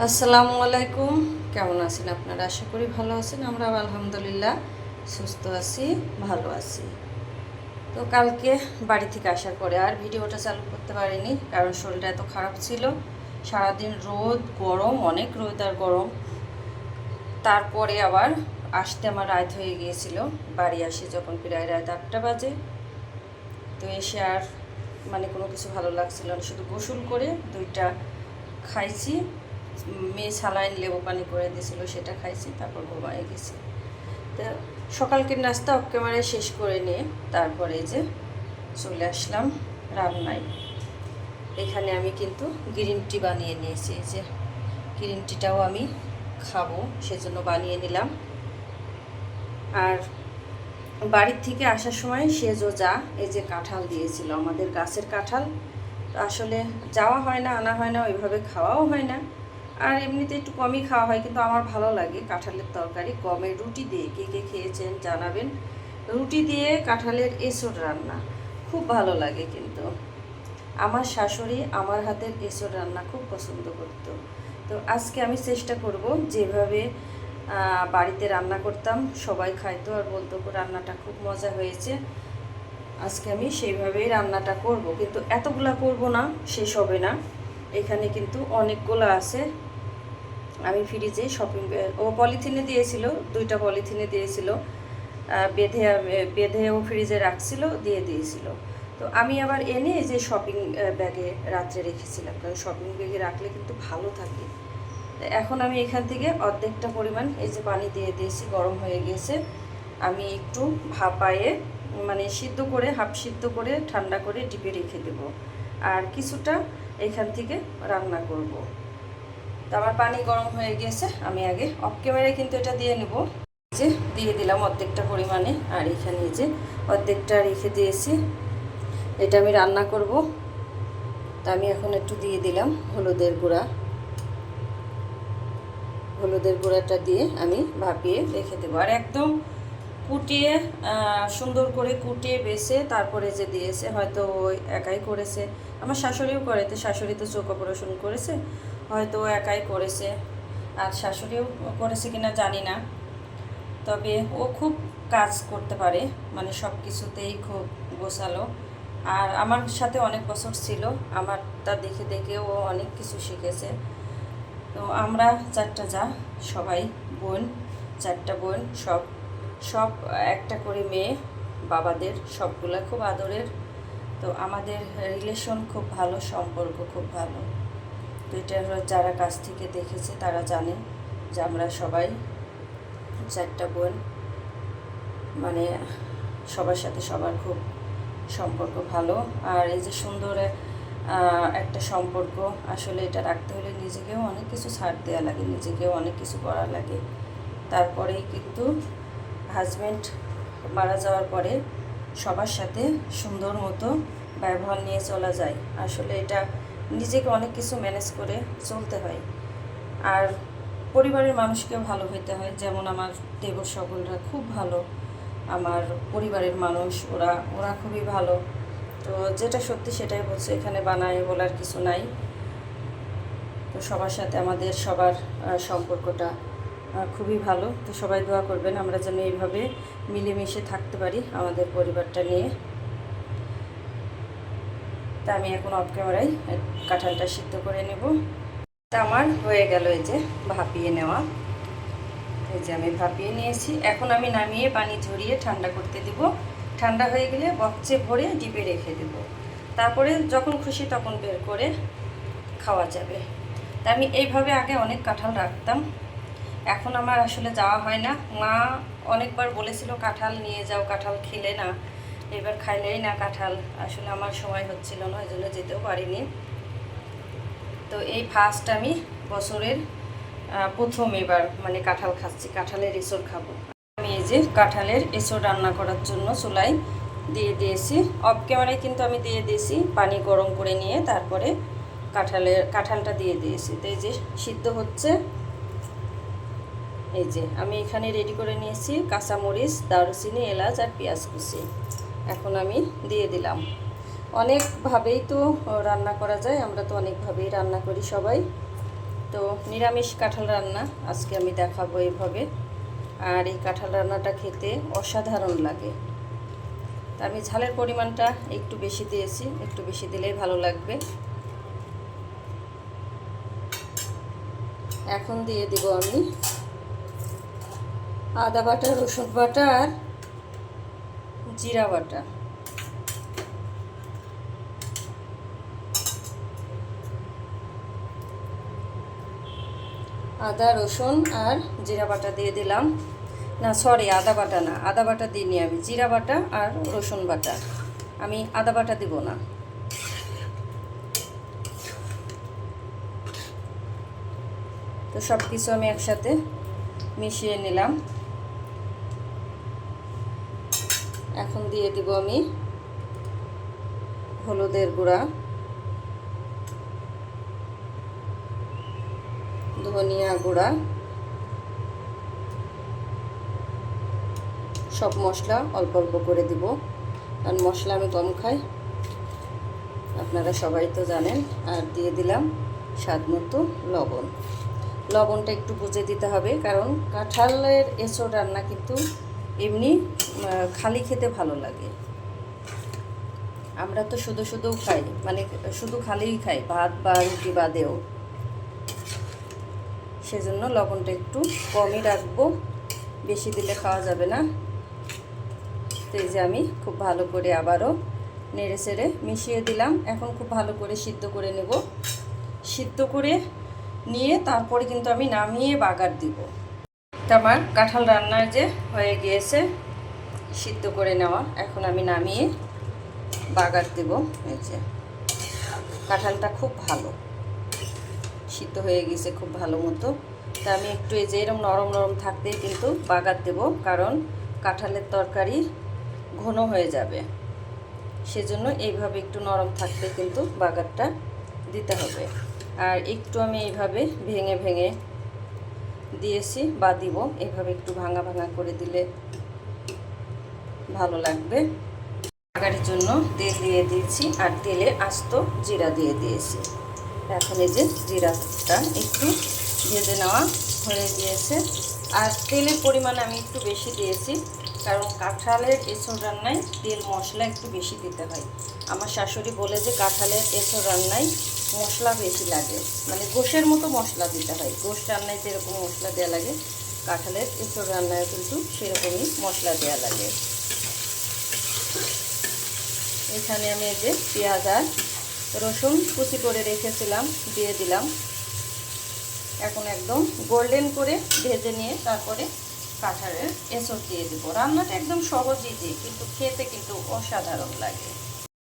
আসসালামু আলাইকুম। কেমন আছেন আপনারা? আশা করি ভালো আছেন। আমরা আলহামদুলিল্লাহ সুস্থ আছি, ভালো আছি। তো কালকে বাড়ি থেকে আসার পরে আর ভিডিওটা চালু করতে পারিনি, কারণ শরীরটা এত খারাপ ছিল। সারাদিন রোদ, গরম, অনেক রোদ আর গরম। তারপরে আবার আসতে আমার রাত হয়ে গিয়েছিল। বাড়ি আসি যখন প্রায় রাত 8টা বাজে। তো এসে আর কোনো কিছু ভালো লাগছিল না, শুধু গোসল করে 2টা খাইছি। মেয়ে সালাইন লেবু পানি করে দিয়েছিল, সেটা খাইছি, তারপর ঘুমায় গেছি। তো সকালকে নাস্তা একেবারে শেষ করে নিয়ে তারপরে যে চলে আসলাম রান্নায়। এখানে আমি কিন্তু গ্রিন টি বানিয়ে নিয়েছি। এই যে গ্রিন টিটাও আমি খাবো, সেজন্য বানিয়ে নিলাম। আর বাড়ির থেকে আসার সময় সেজো যা এই যে কাঁঠাল দিয়েছিল, আমাদের গাছের কাঁঠাল। আসলে যাওয়া হয় না, আনা হয় না, ওইভাবে খাওয়াও হয় না। আর এমনিতে একটু কমই খাওয়া হয়, কিন্তু আমার ভালো লাগে কাঁঠালের তরকারি গমের রুটি দিয়ে। কে কে খেয়েছেন জানাবেন। রুটি দিয়ে কাঁঠালের এঁচোড় রান্না খুব ভালো লাগে। কিন্তু আমার শাশুড়ি আমার হাতের এঁচোড় রান্না খুব পছন্দ করতো। তো আজকে আমি চেষ্টা করব যেভাবে বাড়িতে রান্না করতাম, সবাই খাইতো আর বলতো রান্নাটা খুব মজা হয়েছে। আজকে আমি সেইভাবেই রান্নাটা করব, কিন্তু এতগুলা করব না, শেষ হবে না। এখানে কিন্তু অনেকগুলো আছে। আমি ফ্রিজে ও পলিথিনে দিয়েছিল, 2টা পলিথিনে দিয়েছিল, বেঁধে বেঁধেও ফ্রিজে রাখছিল, দিয়ে দিয়েছিল। তো আমি আবার এনে এই যে শপিং ব্যাগে রাত্রে রেখেছিলাম, কারণ শপিং ব্যাগে রাখলে কিন্তু ভালো থাকে। এখন আমি এখান থেকে অর্ধেকটা পরিমাণ এই যে পানি দিয়ে দিয়েছি, গরম হয়ে গেছে। আমি একটু ভাপায়ে সিদ্ধ করে, হাফ সিদ্ধ করে ঠান্ডা করে ডিপে রেখে দেব। আর কিছুটা এখান থেকে রান্না করব। তো আমার পানি গরম হয়ে গেছে, আমি আগে অফ ক্যামেরায় কিন্তু এটা দিয়ে নেব। যে দিয়ে দিলাম অর্ধেকটা পরিমাণে, আর এখানে যে অর্ধেকটা রেখে দিয়েছি, এটা আমি রান্না করব। তা আমি এখন একটু দিয়ে দিলাম হলুদের গুঁড়া। হলুদের গুঁড়াটা দিয়ে আমি ভাপিয়ে রেখে দেবো। আর একদম কুটিয়ে, সুন্দর করে কুটিয়ে বেছে তারপরে যে দিয়েছে, হয়তো ওই একাই করেছে। আমার শাশুড়িও করে, তো শাশুড়ি তো চোখ অপারেশন করেছে, হয়তো ও একাই করেছে। আর শাশুড়িও করেছে কিনা জানি না, তবে ও খুব কাজ করতে পারে, সব কিছুতেই খুব গোছালো। আর আমার সাথে অনেক বছর ছিল, আমারটা দেখে দেখে ও অনেক কিছু শিখেছে। তো আমরা 4টা যা, সবাই বোন, 4টা বোন, সব সব একটা করে মেয়ে, বাবাদের সবগুলা খুব আদরের। তো আমাদের রিলেশন খুব ভালো, সম্পর্ক খুব ভালো। তো এটা যারা কাছ থেকে দেখেছে তারা জানে যে আমরা সবাই 4টা বোন, সবার সাথে সবার খুব সম্পর্ক ভালো। আর এই যে সুন্দর একটা সম্পর্ক, আসলে এটা রাখতে হলে নিজেকেও অনেক কিছু ছাড় দেওয়া লাগে, নিজেকেও অনেক কিছু করা লাগে। তারপরেই কিন্তু হাজব্যান্ড মারা যাওয়ার পরে সবার সাথে সুন্দর মতো ব্যবহার নিয়ে চলা যায়। আসলে এটা নিজেকে অনেক কিছু ম্যানেজ করে চলতে হয়। আর পরিবারের মানুষকেও ভালো হইতে হয়। যেমন আমার দেবর সকলরা খুব ভালো, আমার পরিবারের মানুষ, ওরা ওরা খুবই ভালো। তো যেটা সত্যি সেটাই বলছে, এখানে বানায় বলার কিছু নাই। তো সবার সাথে আমাদের সবার সম্পর্কটা খুবই ভালো। তো সবাই দোয়া করবেন আমরা যেন এইভাবে মিলেমিশে থাকতে পারি আমাদের পরিবারটা নিয়ে। তা আমি এখন অফ ক্যামেরায় কাঁঠালটা সিদ্ধ করে নেব। তা আমার হয়ে গেল এই যে ভাপিয়ে নেওয়া। এই যে আমি ভাপিয়ে নিয়েছি, এখন আমি নামিয়ে পানি ঝরিয়ে ঠান্ডা করতে দেব। ঠান্ডা হয়ে গেলে বক্সে ভরে ডিপে রেখে দেব। তারপরে যখন খুশি তখন বের করে খাওয়া যাবে। তা আমি এইভাবে আগে অনেক কাঁঠাল রাখতাম, এখন আমার আসলে যাওয়া হয় না। মা অনেকবার বলেছিল কাঁঠাল নিয়ে যাও, কাঁঠাল খেলে না, এবার খাইলেই না কাঁঠাল। আসলে আমার সময় হচ্ছিল না, ওই জন্য যেতেও পারিনি। তো এই ফার্স্ট আমি বছরের প্রথম এবার কাঁঠাল খাচ্ছি, কাঁঠালের এঁচোড় খাবো। আমি এই যে কাঁঠালের এঁচোড় রান্না করার জন্য চুলায় দিয়ে দিয়েছি। অফ ক্যামেরায় কিন্তু আমি দিয়ে দিয়েছি, পানি গরম করে নিয়ে তারপরে কাঁঠালটা দিয়ে দিয়েছি। তো এই যে সিদ্ধ হচ্ছে। এই যে আমি এখানে রেডি করে নিয়েছি কাঁচামরিচ, দারুচিনি, এলাচ আর পেঁয়াজ কুচি। এখন আমি দিয়ে দিলাম। অনেকভাবেই তো রান্না করা যায়, আমরা তো অনেকভাবেই রান্না করি সবাই। তো নিরামিষ কাঁঠাল রান্না আজকে আমি দেখাবো এইভাবে। আর এই কাঁঠাল রান্নাটা খেতে অসাধারণ লাগে। তা আমি ঝালের পরিমাণটা একটু বেশি দিয়েছি, একটু বেশি দিলেই ভালো লাগবে। এখন দিয়ে দিব আমি আদা বাটা, রসুন বাটা আর জিরা বাটা। আদা, রসুন আর জিরা বাটা দিয়ে দিলাম। না সরি, আদা বাটা না, আদা বাটা দিইনি আমি, জিরা বাটা আর রসুন বাটা। আমি আদা বাটা দিব না। তো সব কিছু আমি একসাথে মিশিয়ে নিলাম। এখন দিয়ে দিব আমি হলুদের গুঁড়া, ধনিয়া গুঁড়া, সব মশলা অল্প অল্প করে দিব, কারণ মশলা আমি কম খাই, আপনারা সবাই তো জানেন। আর দিয়ে দিলাম স্বাদ মতো লবণ। লবণটা একটু বুঝে দিতে হবে, কারণ কাঁঠালের এঁচোড় রান্না কিন্তু এমনি খালি খেতে ভালো লাগে। আমরা তো শুধু শুধু খাই, মানে শুধু খালিই খাই, ভাত বা রুটি বাদেও। সেজন্য লবণটা একটু কমই রাখবো, বেশি দিলে খাওয়া যাবে না। তো এই যে আমি খুব ভালো করে আবারও নেড়ে চেড়ে মিশিয়ে দিলাম। এখন খুব ভালো করে সিদ্ধ করে নেব। সিদ্ধ করে নিয়ে তারপরে কিন্তু আমি নামিয়ে বাগার দিব। তা আমার কাঁঠাল রান্নার যে হয়ে গিয়েছে সিদ্ধ করে নেওয়া, এখন আমি নামিয়ে বাগার দেব। এই যে কাঁঠালটা খুব ভালো সিদ্ধ হয়ে গেছে, খুব ভালো মতো। তা আমি একটু এই যে এরকম নরম নরম থাকতেই কিন্তু বাগার দেব, কারণ কাঁঠালের তরকারি ঘন হয়ে যাবে। সেজন্য এইভাবে একটু নরম থাকতে কিন্তু বাগারটা দিতে হবে। আর একটু আমি এইভাবে ভেঙে ভেঙে দিয়েছি বা দিব, এইভাবে একটু ভাঙা ভাঙা করে দিলে ভালো লাগবে। বাগারের জন্য তেল দিয়ে দিয়েছি আর তেলে আস্ত জিরা দিয়ে দিয়েছি। এখন এই যে জিরাটা একটু ভেজে নেওয়া হয়ে গিয়েছে। আর তেলের পরিমাণ আমি একটু বেশি দিয়েছি, কারণ কাঁঠালের এঁচোড় রান্নায় তেল মশলা একটু বেশি দিতে হয়। আমার শাশুড়ি বলে যে কাঁঠালের এঁচোড় রান্নায় মশলা বেশি লাগে, মানে গোশের মতো মশলা দিতে হয়। গোশ রান্নায় যেরকম মশলা দেওয়া লাগে, কাঁঠালের এঁচোড় রান্নায় কিন্তু সেরকমই মশলা দেওয়া লাগে। এখানে আমি এই যে পেঁয়াজ আর রসুন কুচি করে রেখেছিলাম দিয়ে দিলাম। এখন একদম গোল্ডেন করে ভেজে নিয়ে তারপরে কাঁঠালের এঁচোড় দিয়ে দেবো। রান্নাটা একদম সহজই, কিন্তু খেতে কিন্তু অসাধারণ লাগে।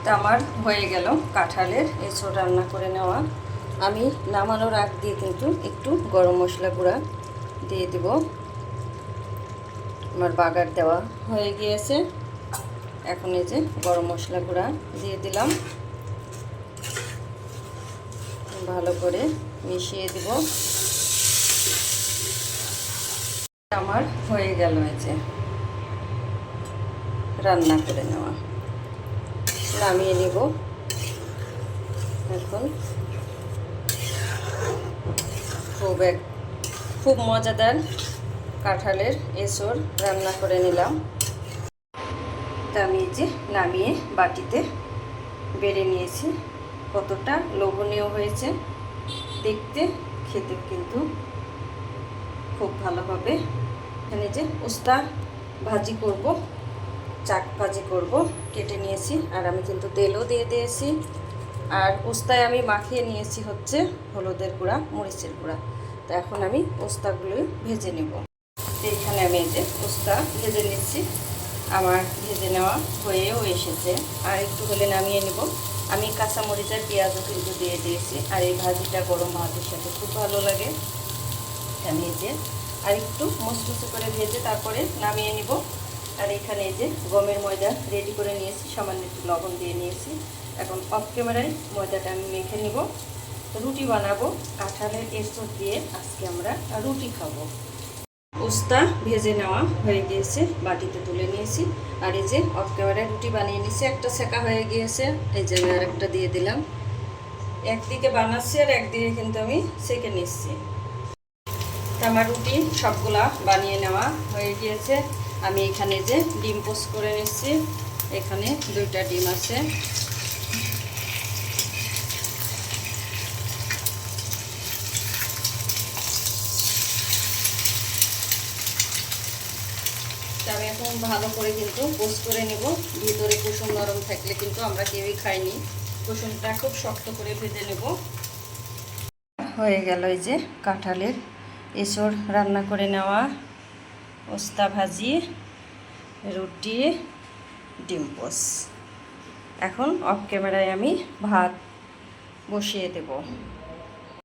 তা আমার হয়ে গেল কাঁঠালের এঁচোড় রান্না করে নেওয়া। আমি নামানোর আগ দিয়ে কিন্তু একটু গরম মশলা গুঁড়া দিয়ে দেব। আমার বাগার দেওয়া হয়ে গিয়েছে। এখন এই যে গরম মশলা গুঁড়া দিয়ে দিলাম, ভালো করে মিশিয়ে দিব। আমার হয়ে গেল এই যে রান্না করে নেওয়া। নামিয়ে নিব। এখন খুব মজাদার কাঁঠালের এঁচোড় রান্না করে নিলাম। তা আমি এই যে নামিয়ে বাটিতে বেড়ে নিয়েছি। কতটা লোভনীয় হয়েছে দেখতে, খেতে কিন্তু খুব ভালো হবে। এখানে যে উস্তা ভাজি করব, চাক ভাজি করব, কেটে নিয়েছি। আর আমি কিন্তু তেলও দিয়ে দিয়েছি। আর উস্তায় আমি মাখিয়ে নিয়েছি হচ্ছে হলুদের গুঁড়া, মরিচের গুঁড়া। তো এখন আমি উস্তাগুলো ভেজে নেব। এইখানে আমি এই যে উস্তা ভেজে নিচ্ছি। আমার ভেজে নেওয়া হয়েও এসেছে, আর একটু হলে নামিয়ে নেব। আমি কাঁচামরিচ আর পেঁয়াজও কিন্তু দিয়ে দিয়েছি। আর এই ভাজিটা গরম ভাতের সাথে খুব ভালো লাগে। আমি এই যে আর একটু মুচমুচে করে ভেজে তারপরে নামিয়ে নিব। আর এখানে এই যে গমের ময়দা রেডি করে নিয়েছি, সামান্য একটু লবণ দিয়ে নিয়েছি। এখন অফ ক্যামেরায় ময়দাটা আমি মেখে নিব। রুটি বানাবো কাঁঠালের এঁচোড় দিয়ে। আজকে আমরা রুটি খাবো। উস্তা ভেজে নেওয়া হয়ে গিয়েছে, বাটিতে তুলে নিয়েছি। আর এই যে অফ ক্যামেরায় রুটি বানিয়ে নিয়েছি, একটা সেকা হয়ে গিয়েছে। এই যে আমি আরেকটা দিয়ে দিলাম। একদিকে বানাচ্ছি আর একদিকে কিন্তু আমি সেঁকে নিচ্ছি। আমার রুটি সবগুলা বানিয়ে নেওয়া হয়ে গিয়েছে। আমি এখানে যে ডিম পোস্ট করে নিচ্ছি, এখানে 2টা ডিম আছে। আমি এখন ভালো করে কিন্তু পোস্ট করে নেব। ভিতরে কুসুম নরম থাকলে কিন্তু আমরা কেউই খাইনি, কুসুমটা খুব শক্ত করে ভেজে নেব। হয়ে গেল এই যে কাঁঠালের এঁচড় রান্না করে নেওয়া, ওস্তা ভাজি, রুটি, ডিম পোস্ট। এখন অফ ক্যামেরায় আমি ভাত বসিয়ে দেব।